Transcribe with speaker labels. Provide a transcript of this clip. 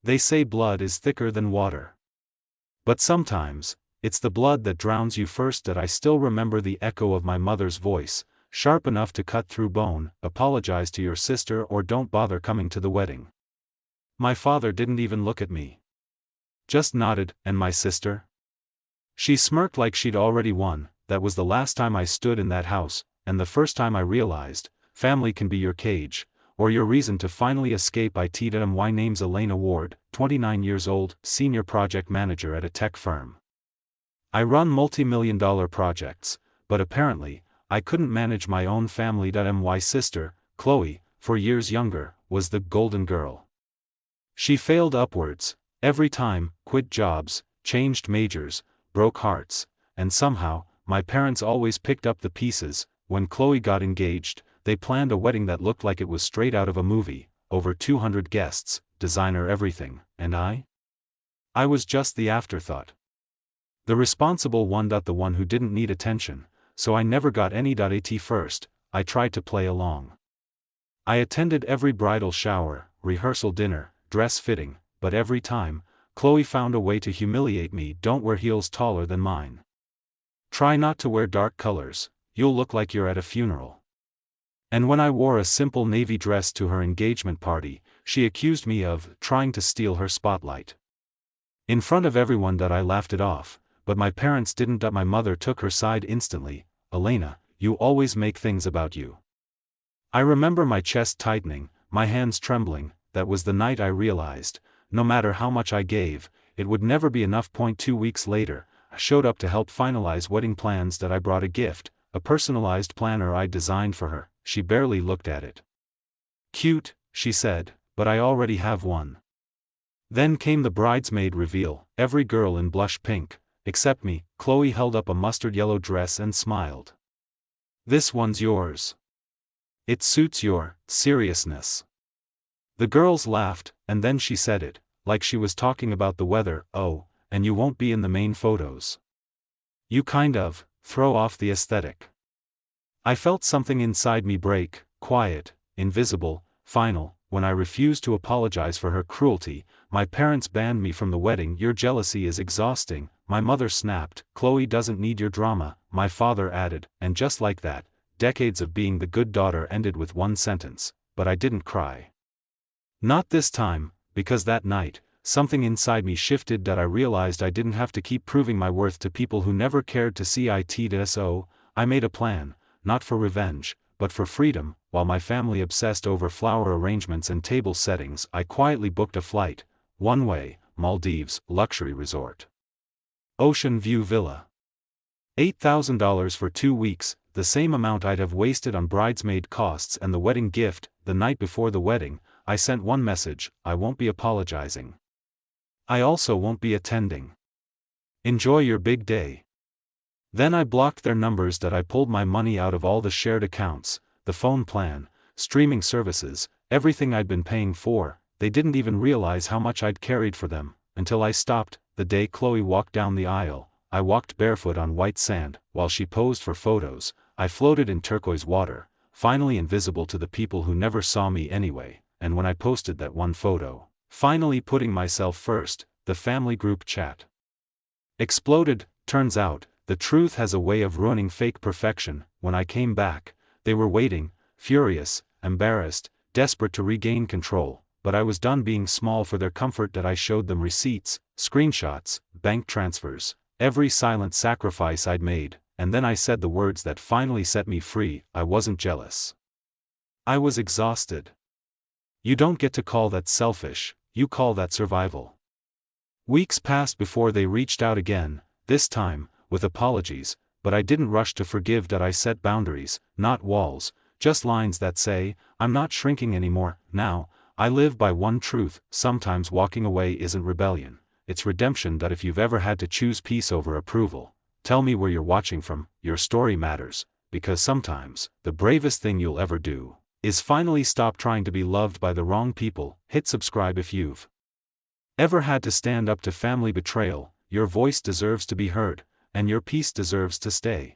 Speaker 1: They say blood is thicker than water. But sometimes, it's the blood that drowns you first. That I still remember the echo of my mother's voice, sharp enough to cut through bone. Apologize to your sister or don't bother coming to the wedding. My father didn't even look at me. Just nodded. And my sister? She smirked like she'd already won. That was the last time I stood in that house, and the first time I realized, family can be your cage, or your reason to finally escape. My name's Elena Ward, 29 years old, senior project manager at a tech firm. I run multi-million-dollar projects, but apparently, I couldn't manage my own family. My sister, Chloe, 4 years younger, was the golden girl. She failed upwards, every time, quit jobs, changed majors, broke hearts, and somehow, my parents always picked up the pieces. When Chloe got engaged, they planned a wedding that looked like it was straight out of a movie, over 200 guests, designer everything, and I was just the afterthought. The responsible one. The one who didn't need attention, so I never got any. At first, I tried to play along. I attended every bridal shower, rehearsal dinner, dress fitting, but every time, Chloe found a way to humiliate me. Don't wear heels taller than mine. Try not to wear dark colors, you'll look like you're at a funeral. And when I wore a simple navy dress to her engagement party, she accused me of trying to steal her spotlight. In front of everyone. I laughed it off, but my parents didn't. My mother took her side instantly. Elena, you always make things about you. I remember my chest tightening, my hands trembling. That was the night I realized, no matter how much I gave, it would never be enough. 2 weeks later, I showed up to help finalize wedding plans. I brought a gift, a personalized planner I designed for her. She barely looked at it. Cute, she said, but I already have one. Then came the bridesmaid reveal, every girl in blush pink, except me. Chloe held up a mustard yellow dress and smiled. This one's yours. It suits your seriousness. The girls laughed, and then she said it, like she was talking about the weather. Oh, and you won't be in the main photos. You kind of throw off the aesthetic. I felt something inside me break, quiet, invisible, final. When I refused to apologize for her cruelty, my parents banned me from the wedding. Your jealousy is exhausting, my mother snapped. Chloe doesn't need your drama, my father added, and just like that, decades of being the good daughter ended with one sentence, but I didn't cry. Not this time, because that night, something inside me shifted. I realized I didn't have to keep proving my worth to people who never cared to see it. So, I made a plan, not for revenge, but for freedom. While my family obsessed over flower arrangements and table settings, I quietly booked a flight, one way, Maldives, luxury resort. Ocean view villa. $8,000 for 2 weeks, the same amount I'd have wasted on bridesmaid costs and the wedding gift. The night before the wedding, I sent one message: I won't be apologizing. I also won't be attending. Enjoy your big day. Then I blocked their numbers. I pulled my money out of all the shared accounts, the phone plan, streaming services, everything I'd been paying for. They didn't even realize how much I'd carried for them, until I stopped. The day Chloe walked down the aisle, I walked barefoot on white sand. While she posed for photos, I floated in turquoise water, finally invisible to the people who never saw me anyway. And when I posted that one photo, finally putting myself first, the family group chat exploded. Turns out, the truth has a way of ruining fake perfection. When I came back, they were waiting, furious, embarrassed, desperate to regain control, but I was done being small for their comfort. I showed them receipts, screenshots, bank transfers, every silent sacrifice I'd made, and then I said the words that finally set me free: I wasn't jealous. I was exhausted. You don't get to call that selfish, you call that survival. Weeks passed before they reached out again, this time, with apologies, but I didn't rush to forgive. I set boundaries, not walls, just lines that say, I'm not shrinking anymore. Now, I live by one truth: sometimes walking away isn't rebellion, it's redemption. If you've ever had to choose peace over approval, tell me where you're watching from. Your story matters, because sometimes, the bravest thing you'll ever do is finally stop trying to be loved by the wrong people. Hit subscribe if you've ever had to stand up to family betrayal. Your voice deserves to be heard, and your peace deserves to stay.